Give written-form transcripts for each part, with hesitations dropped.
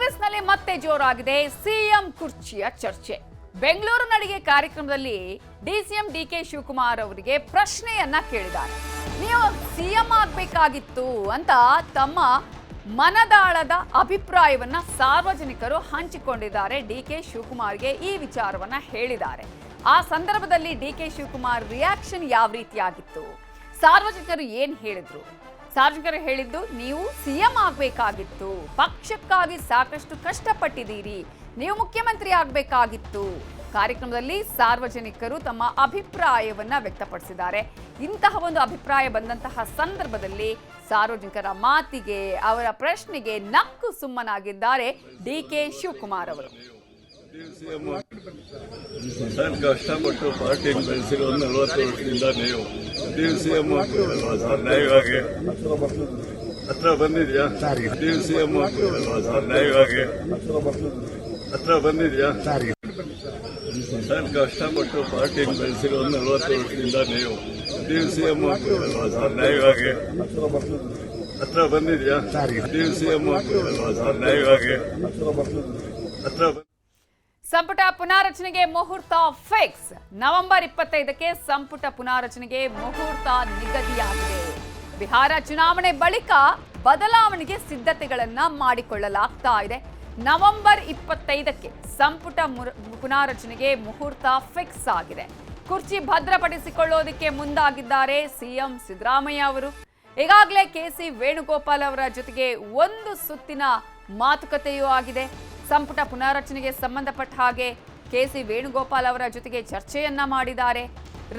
ಕಾಂಗ್ರೆಸ್ನಲ್ಲಿ ಮತ್ತೆ ಜೋರಾಗಿದೆ ಸಿಎಂ ಕುರ್ಚಿಯ ಚರ್ಚೆ. ಬೆಂಗಳೂರು ನಡಿಗೆ ಕಾರ್ಯಕ್ರಮದಲ್ಲಿ ಡಿಸಿಎಂ ಡಿಕೆ ಶಿವಕುಮಾರ್ ಅವರಿಗೆ ಪ್ರಶ್ನೆಯನ್ನ ಕೇಳಿದ್ದಾರೆ. ನೀವು ಸಿಎಂ ಆಗಬೇಕಾಗಿತ್ತು ಅಂತ ತಮ್ಮ ಮನದಾಳದ ಅಭಿಪ್ರಾಯವನ್ನ ಸಾರ್ವಜನಿಕರು ಹಂಚಿಕೊಂಡಿದ್ದಾರೆ. ಡಿಕೆ ಶಿವಕುಮಾರ್ಗೆ ಈ ವಿಚಾರವನ್ನ ಹೇಳಿದ್ದಾರೆ. ಆ ಸಂದರ್ಭದಲ್ಲಿ ಡಿಕೆ ಶಿವಕುಮಾರ್ ರಿಯಾಕ್ಷನ್ ಯಾವ ರೀತಿಯಾಗಿತ್ತು, ಸಾರ್ವಜನಿಕರು ಏನ್ ಹೇಳಿದ್ರು? ಸಾರ್ವಜನಿಕರು ಹೇಳಿದ್ದು, ನೀವು ಸಿಎಂ ಆಗಬೇಕಾಗಿತ್ತು, ಪಕ್ಷಕ್ಕಾಗಿ ಸಾಕಷ್ಟು ಕಷ್ಟಪಟ್ಟಿದ್ದೀರಿ, ನೀವು ಮುಖ್ಯಮಂತ್ರಿ ಆಗಬೇಕಾಗಿತ್ತು. ಕಾರ್ಯಕ್ರಮದಲ್ಲಿ ಸಾರ್ವಜನಿಕರು ತಮ್ಮ ಅಭಿಪ್ರಾಯವನ್ನ ವ್ಯಕ್ತಪಡಿಸಿದ್ದಾರೆ. ಇಂತಹ ಒಂದು ಅಭಿಪ್ರಾಯ ಬಂದಂತಹ ಸಂದರ್ಭದಲ್ಲಿ ಸಾರ್ವಜನಿಕರ ಮಾತಿಗೆ, ಅವರ ಪ್ರಶ್ನೆಗೆ ನಕ್ಕು ಸುಮ್ಮನಾಗಿದ್ದಾರೆ ಡಿಕೆ ಶಿವಕುಮಾರ್ ಅವರು. ಕಷ್ಟಪಟ್ಟು ಪಾರ್ಟಿ ಬೆಳೆಸಿರೋ 40 ವರ್ಷದಿಂದ ನೀವು ಸಿಎಂ ನ್ಯಾಯವಾಗಿ ಹತ್ರ ಬಂದಿದ್ಯಾ? ಸಿಎಂ ನ್ಯಾಯವಾಗಿ ಹತ್ರ ಬಂದಿದ್ಯಾ? ಕಷ್ಟಪಟ್ಟು ಪಾರ್ಟಿ ಬೆಳೆಸಿರೋ 40 ವರ್ಷದಿಂದ ನೀವು ಸಿಎಂ ನ್ಯಾಯವಾಗಿ ಹತ್ರ ಬಂದಿದ್ಯಾ? ಸಿಎಂ ನ್ಯಾಯವಾಗಿ ಹತ್ರ ಸಂಪುಟ ಪುನಾರಚನೆಗೆ ಮುಹೂರ್ತ ಫಿಕ್ಸ್. ನವೆಂಬರ್ 25ಕ್ಕೆ ಸಂಪುಟ ಪುನಾರಚನೆಗೆ ಮುಹೂರ್ತ ನಿಗದಿಯಾಗಿದೆ. ಬಿಹಾರ ಚುನಾವಣೆ ಬಳಿಕ ಬದಲಾವಣೆಗೆ ಸಿದ್ಧತೆಗಳನ್ನ ಮಾಡಿಕೊಳ್ಳಲಾಗ್ತಾ ಇದೆ. ನವೆಂಬರ್ 25ಕ್ಕೆ ಸಂಪುಟ ಪುನಾರಚನೆಗೆ ಮುಹೂರ್ತ ಫಿಕ್ಸ್ ಆಗಿದೆ. ಕುರ್ಚಿ ಭದ್ರಪಡಿಸಿಕೊಳ್ಳೋದಕ್ಕೆ ಮುಂದಾಗಿದ್ದಾರೆ ಸಿಎಂ ಸಿದ್ದರಾಮಯ್ಯ ಅವರು. ಈಗಾಗಲೇ ಕೆಸಿ ವೇಣುಗೋಪಾಲ್ ಅವರ ಜೊತೆಗೆ ಒಂದು ಸುತ್ತಿನ ಮಾತುಕತೆಯೂ ಆಗಿದೆ. ಸಂಪುಟ ಪುನಾರಚನೆಗೆ ಸಂಬಂಧಪಟ್ಟ ಹಾಗೆ ಕೆಸಿ ವೇಣುಗೋಪಾಲ್ ಅವರ ಜೊತೆಗೆ ಚರ್ಚೆಯನ್ನ ಮಾಡಿದ್ದಾರೆ.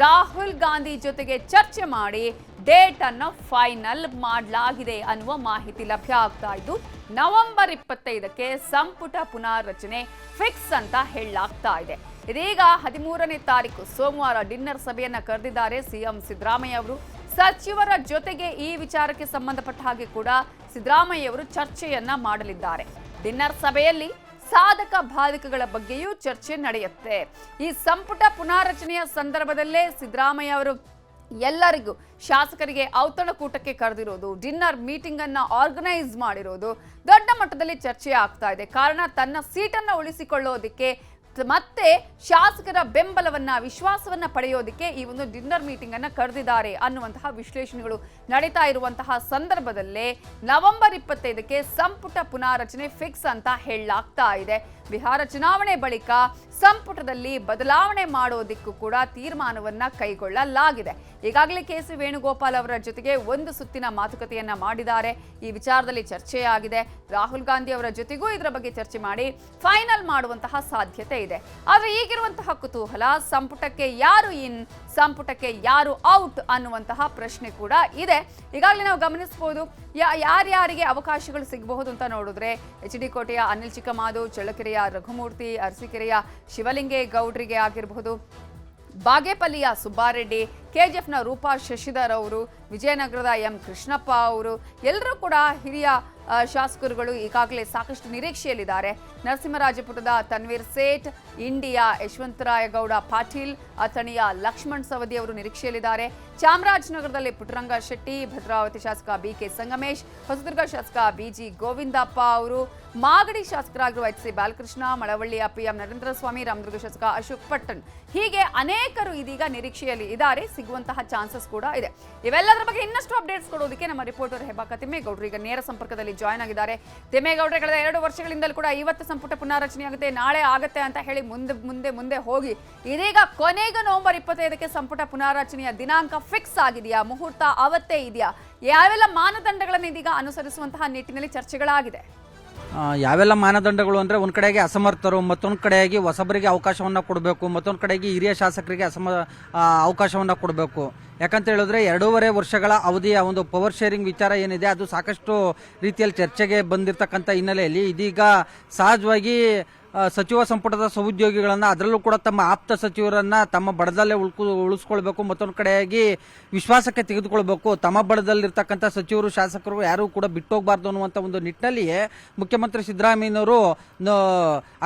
ರಾಹುಲ್ ಗಾಂಧಿ ಜೊತೆಗೆ ಚರ್ಚೆ ಮಾಡಿ ಡೇಟ್ ಅನ್ನು ಫೈನಲ್ ಮಾಡಲಾಗಿದೆ ಅನ್ನುವ ಮಾಹಿತಿ ಲಭ್ಯ ಆಗ್ತಾ ಇದ್ದು, ನವೆಂಬರ್ 25ಕ್ಕೆ ಸಂಪುಟ ಪುನಾರಚನೆ ಫಿಕ್ಸ್ ಅಂತ ಹೇಳಲಾಗ್ತಾ ಇದೆ. ಇದೀಗ 13ನೇ ತಾರೀಕು ಸೋಮವಾರ ಡಿನ್ನರ್ ಸಭೆಯನ್ನ ಕರೆದಿದ್ದಾರೆ ಸಿಎಂ ಸಿದ್ದರಾಮಯ್ಯ ಅವರು. ಸಚಿವರ ಜೊತೆಗೆ ಈ ವಿಚಾರಕ್ಕೆ ಸಂಬಂಧಪಟ್ಟ ಹಾಗೆ ಕೂಡ ಸಿದ್ದರಾಮಯ್ಯ ಅವರು ಚರ್ಚೆಯನ್ನ ಮಾಡಲಿದ್ದಾರೆ. ಡಿನ್ನರ್ ಸಭೆಯಲ್ಲಿ ಸಾಧಕ ಬಾಧಕಗಳ ಬಗ್ಗೆಯೂ ಚರ್ಚೆ ನಡೆಯುತ್ತೆ. ಈ ಸಂಪುಟ ಪುನಾರಚನೆಯ ಸಂದರ್ಭದಲ್ಲೇ ಸಿದ್ದರಾಮಯ್ಯ ಅವರು ಎಲ್ಲರಿಗೂ, ಶಾಸಕರಿಗೆ ಔತಣಕೂಟಕ್ಕೆ ಕರೆದಿರೋದು, ಡಿನ್ನರ್ ಮೀಟಿಂಗ್ ಅನ್ನ ಆರ್ಗನೈಸ್ ಮಾಡಿರೋದು ದೊಡ್ಡ ಮಟ್ಟದಲ್ಲಿ ಚರ್ಚೆ ಆಗ್ತಾ ಇದೆ. ಕಾರಣ ತನ್ನ ಸೀಟನ್ನು ಉಳಿಸಿಕೊಳ್ಳೋದಿಕ್ಕೆ ಮತ್ತೆ ಶಾಸಕರ ಬೆಂಬಲವನ್ನ, ವಿಶ್ವಾಸವನ್ನ ಪಡೆಯೋದಕ್ಕೆ ಈ ಒಂದು ಡಿನ್ನರ್ ಮೀಟಿಂಗ್ ಅನ್ನ ಕರೆದಿದ್ದಾರೆ ಅನ್ನುವಂತಹ ವಿಶ್ಲೇಷಣೆಗಳು ನಡೀತಾ ಇರುವಂತಹ ಸಂದರ್ಭದಲ್ಲೇ ನವೆಂಬರ್ 25ಕ್ಕೆ ಸಂಪುಟ ಪುನಾರಚನೆ ಫಿಕ್ಸ್ ಅಂತ ಹೇಳಲಾಗ್ತಾ ಇದೆ. ಬಿಹಾರ ಚುನಾವಣೆ ಬಳಿಕ ಸಂಪುಟದಲ್ಲಿ ಬದಲಾವಣೆ ಮಾಡೋದಕ್ಕೂ ಕೂಡ ತೀರ್ಮಾನವನ್ನ ಕೈಗೊಳ್ಳಲಾಗಿದೆ. ಈಗಾಗಲೇ ಕೆಸಿ ವೇಣುಗೋಪಾಲ್ ಅವರ ಜೊತೆಗೆ ಒಂದು ಸುತ್ತಿನ ಮಾತುಕತೆಯನ್ನ ಮಾಡಿದ್ದಾರೆ. ಈ ವಿಚಾರದಲ್ಲಿ ಚರ್ಚೆಯಾಗಿದೆ. ರಾಹುಲ್ ಗಾಂಧಿ ಅವರ ಜೊತೆಗೂ ಇದರ ಬಗ್ಗೆ ಚರ್ಚೆ ಮಾಡಿ ಫೈನಲ್ ಮಾಡುವಂತಹ ಸಾಧ್ಯತೆ ಇದೆ. ಆದ್ರೆ ಈಗಿರುವಂತಹ ಕುತೂಹಲ, ಸಂಪುಟಕ್ಕೆ ಯಾರು ಇನ್, ಸಂಪುಟಕ್ಕೆ ಯಾರು ಔಟ್ ಅನ್ನುವಂತಹ ಪ್ರಶ್ನೆ ಕೂಡ ಇದೆ. ಈಗಾಗಲೇ ನಾವು ಗಮನಿಸಬಹುದು ಯಾರ್ಯಾರಿಗೆ ಅವಕಾಶಗಳು ಸಿಗಬಹುದು ಅಂತ ನೋಡಿದ್ರೆ, ಎಚ್ ಡಿ ಕೋಟೆಯ ಅನಿಲ್ ಚಿಕ್ಕಮಾದು, ಚಳ್ಳಕೆರೆಯ ರಘುಮೂರ್ತಿ, ಅರಸೀಕೆರೆಯ ಶಿವಲಿಂಗೇಗೌಡರಿಗೆ ಆಗಿರಬಹುದು, ಬಾಗೇಪಲ್ಲಿಯ ಸುಬ್ಬಾರೆಡ್ಡಿ, ಕೆಜಿಎಫ್ನ ರೂಪಾ ಶಶಿಧರ್ ಅವರು, ವಿಜಯನಗರದ ಎಂ ಕೃಷ್ಣಪ್ಪ ಅವರು, ಎಲ್ಲರೂ ಕೂಡ ಹಿರಿಯ ಶಾಸಕರುಗಳು ಈಗಾಗಲೇ ಸಾಕಷ್ಟು ನಿರೀಕ್ಷೆಯಲ್ಲಿದ್ದಾರೆ. ನರಸಿಂಹರಾಜಪುರದ ತನ್ವೀರ್ ಸೇಠ್, ಇಂಡಿಯಾ ಯಶವಂತರಾಯಗೌಡ ಪಾಟೀಲ್, ಅಥಣಿಯ ಲಕ್ಷ್ಮಣ್ ಸವದಿ ಅವರು ನಿರೀಕ್ಷೆಯಲ್ಲಿದ್ದಾರೆ. ಚಾಮರಾಜನಗರದಲ್ಲಿ ಪುಟ್ಟರಂಗ ಶೆಟ್ಟಿ, ಭದ್ರಾವತಿ ಶಾಸಕ ಬಿಕೆ ಸಂಗಮೇಶ್, ಹೊಸದುರ್ಗ ಶಾಸಕ ಬಿಜಿ ಗೋವಿಂದಪ್ಪ ಅವರು, ಮಾಗಡಿ ಶಾಸಕರಾಗಿರುವ ಎಚ್.ಸಿ. ಬಾಲಕೃಷ್ಣ, ಮಳವಳ್ಳಿಯ ಪಿಎಂ ನರೇಂದ್ರ ಸ್ವಾಮಿ, ರಾಮದುರ್ಗ ಶಾಸಕ ಅಶೋಕ್ ಪಟ್ಟಣ್, ಹೀಗೆ ಅನೇಕರು ಇದೀಗ ನಿರೀಕ್ಷೆಯಲ್ಲಿ ಇದ್ದಾರೆ. ಸಿಗುವಂತಹ ಚಾನ್ಸಸ್ ಕೂಡ ಇದೆ. ಇವೆಲ್ಲದರ ಬಗ್ಗೆ ಇನ್ನಷ್ಟು ಅಪ್ಡೇಟ್ಸ್ ಕೊಡೋದಕ್ಕೆ ನಮ್ಮ ರಿಪೋರ್ಟರ್ ಹೆಬಾಕ ತಿಮ್ಮೇಗೌಡರು ಈಗ ನೇರ ಸಂಪರ್ಕದಲ್ಲಿ ಜಾಯ್ನ್ ಆಗಿದ್ದಾರೆ. ತಿಮ್ಮೇಗೌಡರು, ಕಳೆದ 2 ವರ್ಷಗಳಿಂದಲೂ ಕೂಡ ಇವತ್ತು ಸಂಪುಟ ಪುನಾರಚನೆ ಆಗುತ್ತೆ, ನಾಳೆ ಆಗುತ್ತೆ ಅಂತ ಹೇಳಿ ಮುಂದೆ ಹೋಗಿ ಇದೀಗ ಕೊನೆಗೂ ನವೆಂಬರ್ 25ಕ್ಕೆ ಸಂಪುಟ ಪುನಾರಚನೆಯ ದಿನಾಂಕ ಫಿಕ್ಸ್ ಆಗಿದೆಯಾ? ಮುಹೂರ್ತ ಅವತ್ತೇ ಇದೆಯಾ? ಯಾವೆಲ್ಲ ಮಾನದಂಡಗಳನ್ನು ಇದೀಗ ಅನುಸರಿಸುವಂತಹ ನಿಟ್ಟಿನಲ್ಲಿ ಚರ್ಚೆಗಳಾಗಿದೆ? ಯಾವೆಲ್ಲ ಮಾನದಂಡಗಳು ಅಂದರೆ, ಒಂದು ಕಡೆಗೆ ಅಸಮರ್ಥರು, ಮತ್ತೊಂದು ಕಡೆಯಾಗಿ ಹೊಸಬರಿಗೆ ಅವಕಾಶವನ್ನು ಕೊಡಬೇಕು, ಮತ್ತೊಂದು ಕಡೆಗೆ ಹಿರಿಯ ಶಾಸಕರಿಗೆ ಅವಕಾಶವನ್ನು ಕೊಡಬೇಕು. ಯಾಕಂತ ಹೇಳಿದ್ರೆ 2.5 ವರ್ಷಗಳ ಅವಧಿಯ ಒಂದು ಪವರ್ ಶೇರಿಂಗ್ ವಿಚಾರ ಏನಿದೆ ಅದು ಸಾಕಷ್ಟು ರೀತಿಯಲ್ಲಿ ಚರ್ಚೆಗೆ ಬಂದಿರತಕ್ಕಂಥ ಹಿನ್ನೆಲೆಯಲ್ಲಿ ಇದೀಗ ಸಹಜವಾಗಿ ಸಚಿವ ಸಂಪುಟದ ಸಹೋದ್ಯೋಗಿಗಳನ್ನ, ಅದರಲ್ಲೂ ಕೂಡ ತಮ್ಮ ಆಪ್ತ ಸಚಿವರನ್ನ ತಮ್ಮ ಬಡದಲ್ಲೇ ಉಳಿಸ್ಕೊಳ್ಬೇಕು, ಮತ್ತೊಂದು ಕಡೆಯಾಗಿ ವಿಶ್ವಾಸಕ್ಕೆ ತೆಗೆದುಕೊಳ್ಬೇಕು. ತಮ್ಮ ಬಡದಲ್ಲಿರ್ತಕ್ಕಂಥ ಸಚಿವರು, ಶಾಸಕರು ಯಾರು ಕೂಡ ಬಿಟ್ಟೋಗಬಾರ್ದು ಅನ್ನುವಂಥ ಒಂದು ನಿಟ್ಟಿನಲ್ಲಿಯೇ ಮುಖ್ಯಮಂತ್ರಿ ಸಿದ್ದರಾಮಯ್ಯನವರು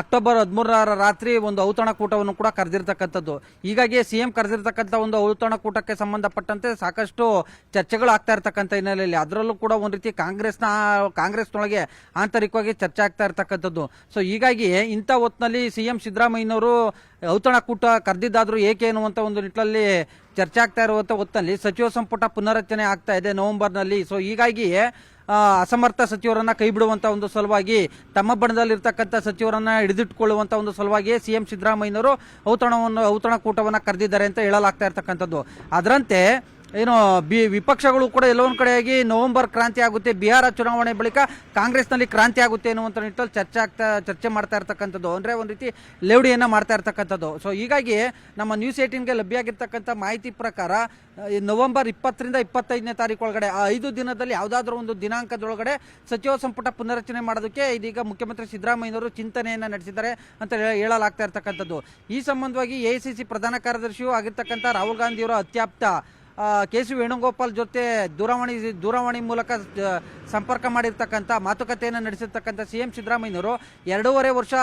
ಅಕ್ಟೋಬರ್ 13ರ ರಾತ್ರಿ ಒಂದು ಔತಣಕೂಟವನ್ನು ಕೂಡ ಕರೆದಿರ್ತಕ್ಕಂಥದ್ದು. ಹೀಗಾಗಿ ಸಿಎಂ ಕರೆದಿರ್ತಕ್ಕಂಥ ಒಂದು ಔತಣಕೂಟಕ್ಕೆ ಸಂಬಂಧಪಟ್ಟಂತೆ ಸಾಕಷ್ಟು ಚರ್ಚೆಗಳು ಆಗ್ತಾ ಇರ್ತಕ್ಕಂಥ ಹಿನ್ನೆಲೆಯಲ್ಲಿ ಅದರಲ್ಲೂ ಕೂಡ ಒಂದು ರೀತಿ ಕಾಂಗ್ರೆಸ್ನೊಳಗೆ ಆಂತರಿಕವಾಗಿ ಚರ್ಚೆ ಆಗ್ತಾ ಇರ್ತಕ್ಕಂಥದ್ದು. ಸೊ ಹೀಗಾಗಿ ಇಂಥ ಹೊತ್ತಿನಲ್ಲಿ ಸಿಎಂ ಸಿದ್ದರಾಮಯ್ಯನವರು ಔತಣಕೂಟ ಕರೆದಿದ್ದಾದ್ರೂ ಏಕೆ ಅನ್ನುವಂಥ ಒಂದು ನಿಟ್ಟಿನಲ್ಲಿ ಚರ್ಚೆ ಆಗ್ತಾ ಇರುವಂಥ ಹೊತ್ತಿನಲ್ಲಿ ಸಚಿವ ಸಂಪುಟ ಪುನರಚನೆ ಆಗ್ತಾ ಇದೆ ನವೆಂಬರ್ನಲ್ಲಿ. ಸೊ ಹೀಗಾಗಿ ಅಸಮರ್ಥ ಸಚಿವರನ್ನ ಕೈ ಬಿಡುವಂತ ಒಂದು ಸಲುವಾಗಿ, ತಮ್ಮ ಬಣದಲ್ಲಿರ್ತಕ್ಕಂಥ ಸಚಿವರನ್ನ ಹಿಡಿದಿಟ್ಟುಕೊಳ್ಳುವಂತ ಒಂದು ಸಲುವಾಗಿ ಸಿಎಂ ಸಿದ್ದರಾಮಯ್ಯನವರು ಔತಣಕೂಟವನ್ನ ಕರೆದಿದ್ದಾರೆ ಅಂತ ಹೇಳಲಾಗ್ತಾ ಇರ್ತಕ್ಕಂಥದ್ದು. ಅದರಂತೆ ಏನು ವಿಪಕ್ಷಗಳು ಕೂಡ ಎಲ್ಲೊಂದು ಕಡೆಯಾಗಿ ನವೆಂಬರ್ ಕ್ರಾಂತಿ ಆಗುತ್ತೆ, ಬಿಹಾರ ಚುನಾವಣೆ ಬಳಿಕ ಕಾಂಗ್ರೆಸ್ನಲ್ಲಿ ಕ್ರಾಂತಿ ಆಗುತ್ತೆ ಅನ್ನುವಂಥ ನಿಟ್ಟಲ್ಲಿ ಚರ್ಚೆ ಮಾಡ್ತಾ ಇರ್ತಕ್ಕಂಥದ್ದು, ಅಂದರೆ ಒಂದು ರೀತಿ ಲೇವಡಿಯನ್ನು ಮಾಡ್ತಾ ಇರ್ತಕ್ಕಂಥದ್ದು. ಸೊ ಹೀಗಾಗಿ ನಮ್ಮ ನ್ಯೂಸ್ 18ಗೆ ಲಭ್ಯ ಆಗಿರ್ತಕ್ಕಂಥ ಮಾಹಿತಿ ಪ್ರಕಾರ ನವೆಂಬರ್ 20ರಿಂದ 25ನೇ ತಾರೀಕು ಒಳಗಡೆ, ಆ 5 ದಿನದಲ್ಲಿ ಯಾವುದಾದ್ರೂ ಒಂದು ದಿನಾಂಕದೊಳಗಡೆ ಸಚಿವ ಸಂಪುಟ ಪುನರಚನೆ ಮಾಡೋದಕ್ಕೆ ಇದೀಗ ಮುಖ್ಯಮಂತ್ರಿ ಸಿದ್ದರಾಮಯ್ಯನವರು ಚಿಂತನೆಯನ್ನು ನಡೆಸಿದ್ದಾರೆ ಅಂತ ಹೇಳಲಾಗ್ತಾ ಇರ್ತಕ್ಕಂಥದ್ದು. ಈ ಸಂಬಂಧವಾಗಿ ಎಐಸಿಸಿ ಪ್ರಧಾನ ಕಾರ್ಯದರ್ಶಿಯೂ ಆಗಿರ್ತಕ್ಕಂಥ ರಾಹುಲ್ ಗಾಂಧಿಯವರ ಅತ್ಯಾಪ್ತ ಕೆ ಸಿ ವೇಣುಗೋಪಾಲ್ ಜೊತೆ ದೂರವಾಣಿ ಮೂಲಕ ಸಂಪರ್ಕ ಮಾಡಿರ್ತಕ್ಕಂಥ, ಮಾತುಕತೆಯನ್ನು ನಡೆಸಿರ್ತಕ್ಕಂಥ ಸಿಎಂ ಸಿದ್ದರಾಮಯ್ಯನವರು 2.5 ವರ್ಷ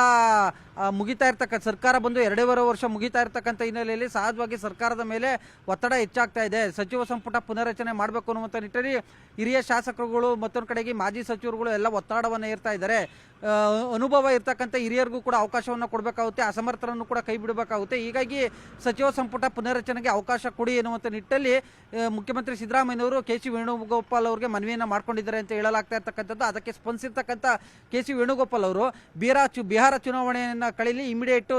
ಮುಗಿತಾ ಇರ್ತಕ್ಕಂಥ, ಸರ್ಕಾರ ಬಂದು 2.5 ವರ್ಷ ಮುಗಿತಾ ಇರ್ತಕ್ಕಂಥ ಹಿನ್ನೆಲೆಯಲ್ಲಿ ಸಹಜವಾಗಿ ಸರ್ಕಾರದ ಮೇಲೆ ಒತ್ತಡ ಹೆಚ್ಚಾಗ್ತಾ ಇದೆ. ಸಚಿವ ಸಂಪುಟ ಪುನರಚನೆ ಮಾಡಬೇಕು ಅನ್ನುವಂಥ ನಿಟ್ಟಿನಲ್ಲಿ ಹಿರಿಯ ಶಾಸಕರುಗಳು ಮತ್ತೊಂದು ಕಡೆಗೆ ಮಾಜಿ ಸಚಿವರುಗಳು ಎಲ್ಲ ಒತ್ತಡವನ್ನು ಏರ್ತಾ ಇದ್ದಾರೆ. ಅನುಭವ ಇರ್ತಕ್ಕಂಥ ಹಿರಿಯರಿಗೂ ಕೂಡ ಅವಕಾಶವನ್ನು ಕೊಡಬೇಕಾಗುತ್ತೆ, ಅಸಮರ್ಥರನ್ನು ಕೂಡ ಕೈ ಬಿಡಬೇಕಾಗುತ್ತೆ. ಹೀಗಾಗಿ ಸಚಿವ ಸಂಪುಟ ಪುನರಚನೆಗೆ ಅವಕಾಶ ಕೊಡಿ ಎನ್ನುವಂಥ ನಿಟ್ಟಲ್ಲಿ ಮುಖ್ಯಮಂತ್ರಿ ಸಿದ್ದರಾಮಯ್ಯನವರು ಕೆ ಸಿ ವೇಣುಗೋಪಾಲ್ ಅವರಿಗೆ ಮನವಿಯನ್ನು ಮಾಡ್ಕೊಂಡಿದ್ದಾರೆ ಅಂತ ಹೇಳಲಾಗ್ತಾ ಇರ್ತಕ್ಕಂಥದ್ದು. ಅದಕ್ಕೆ ಸ್ಪಂದಿಸಿರ್ತಕ್ಕಂಥ ಕೆ ಸಿ ವೇಣುಗೋಪಾಲ್ ಅವರು ಬಿಹಾರ ಚುನಾವಣೆಯನ್ನು ಕಳೀಲಿ, ಇಮಿಡಿಯೇಟ್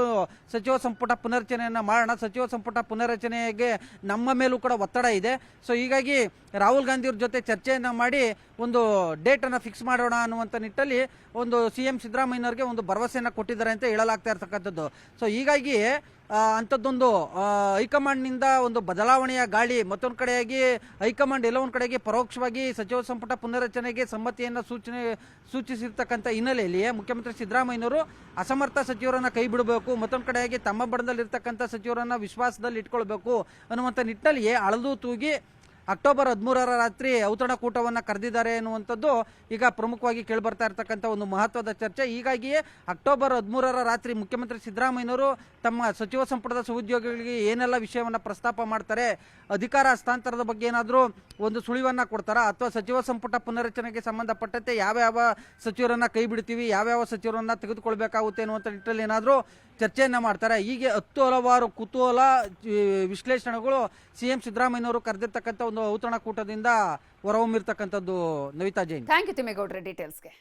ಸಚಿವ ಸಂಪುಟ ಪುನರಚನೆಯನ್ನು ಮಾಡೋಣ, ಸಚಿವ ಸಂಪುಟ ಪುನರಚನೆಗೆ ನಮ್ಮ ಮೇಲೂ ಕೂಡ ಒತ್ತಡ ಇದೆ. ಸೊ ಹೀಗಾಗಿ ರಾಹುಲ್ ಗಾಂಧಿಯವ್ರ ಜೊತೆ ಚರ್ಚೆಯನ್ನು ಮಾಡಿ ಒಂದು ಡೇಟನ್ನು ಫಿಕ್ಸ್ ಮಾಡೋಣ ಅನ್ನುವಂಥ ನಿಟ್ಟಲ್ಲಿ ಒಂದು ಸಿಎಂ ಸಿದ್ದರಾಮಯ್ಯನವರಿಗೆ ಒಂದು ಭರವಸೆಯನ್ನು ಕೊಟ್ಟಿದ್ದಾರೆ ಅಂತ ಹೇಳಲಾಗ್ತಾ ಇರ್ತಕ್ಕಂಥದ್ದು. ಸೊ ಹೀಗಾಗಿ ಅಂಥದ್ದೊಂದು ಹೈಕಮಾಂಡ್ನಿಂದ ಒಂದು ಬದಲಾವಣೆಯ ಗಾಳಿ, ಮತ್ತೊಂದು ಕಡೆಯಾಗಿ ಹೈಕಮಾಂಡ್ ಎಲ್ಲ ಒಂದು ಕಡೆಗೆ ಪರೋಕ್ಷವಾಗಿ ಸಚಿವ ಸಂಪುಟ ಪುನರಚನೆಗೆ ಸಮ್ಮತಿಯನ್ನು ಸೂಚಿಸಿರ್ತಕ್ಕಂಥ ಹಿನ್ನೆಲೆಯಲ್ಲಿ ಮುಖ್ಯಮಂತ್ರಿ ಸಿದ್ದರಾಮಯ್ಯನವರು ಅಸಮರ್ಥ ಸಚಿವರನ್ನ ಕೈ ಬಿಡಬೇಕು, ಮತ್ತೊಂದು ಕಡೆಯಾಗಿ ತಮ್ಮ ಬಣದಲ್ಲಿರ್ತಕ್ಕಂಥ ಸಚಿವರನ್ನ ವಿಶ್ವಾಸದಲ್ಲಿ ಇಟ್ಕೊಳ್ಬೇಕು ಅನ್ನುವಂಥ ನಿಟ್ಟಿನಲ್ಲಿಯೇ ಅಳದು ತೂಗಿ ಅಕ್ಟೋಬರ್ 13ರ ರಾತ್ರಿ ಔತಣಕೂಟವನ್ನು ಕರೆದಿದ್ದಾರೆ ಎನ್ನುವಂಥದ್ದು ಈಗ ಪ್ರಮುಖವಾಗಿ ಕೇಳಿಬರ್ತಾ ಇರತಕ್ಕಂಥ ಒಂದು ಮಹತ್ವದ ಚರ್ಚೆ. ಹೀಗಾಗಿಯೇ ಅಕ್ಟೋಬರ್ 13ರ ರಾತ್ರಿ ಮುಖ್ಯಮಂತ್ರಿ ಸಿದ್ದರಾಮಯ್ಯನವರು ತಮ್ಮ ಸಚಿವ ಸಂಪುಟದ ಸಹೋದ್ಯೋಗಿಗಳಿಗೆ ಏನೆಲ್ಲ ವಿಷಯವನ್ನು ಪ್ರಸ್ತಾಪ ಮಾಡ್ತಾರೆ, ಅಧಿಕಾರ ಹಸ್ತಾಂತರದ ಬಗ್ಗೆ ಏನಾದರೂ ಒಂದು ಸುಳಿವನ್ನು ಕೊಡ್ತಾರಾ, ಅಥವಾ ಸಚಿವ ಸಂಪುಟ ಪುನರಚನೆಗೆ ಸಂಬಂಧಪಟ್ಟಂತೆ ಯಾವ್ಯಾವ ಸಚಿವರನ್ನ ಕೈ ಬಿಡ್ತೀವಿ, ಯಾವ್ಯಾವ ಸಚಿವರನ್ನ ತೆಗೆದುಕೊಳ್ಬೇಕಾಗುತ್ತೆ ಅನ್ನುವಂಥ ನಿಟ್ಟಿನಲ್ಲಿ ಏನಾದರೂ ಚರ್ಚೆಯನ್ನು ಮಾಡ್ತಾರೆ. ಹೀಗೆ 10 ಹಲವಾರು ಕುತೂಹಲ ವಿಶ್ಲೇಷಣೆಗಳು ಸಿಎಂ ಸಿದ್ದರಾಮಯ್ಯನವರು ಕರೆದಿರ್ತಕ್ಕಂಥ ಒಂದು ಔತಣಕೂಟದಿಂದ ಹೊರಹೊಮ್ಮಿರ್ತಕ್ಕಂಥದ್ದು. ನವಿತಾ ಜೈನ್. ಥ್ಯಾಂಕ್ ಯು ತಿಮ್ಮೇಗೌಡ್ರೆ ಡೀಟೇಲ್ಸ್ಗೆ.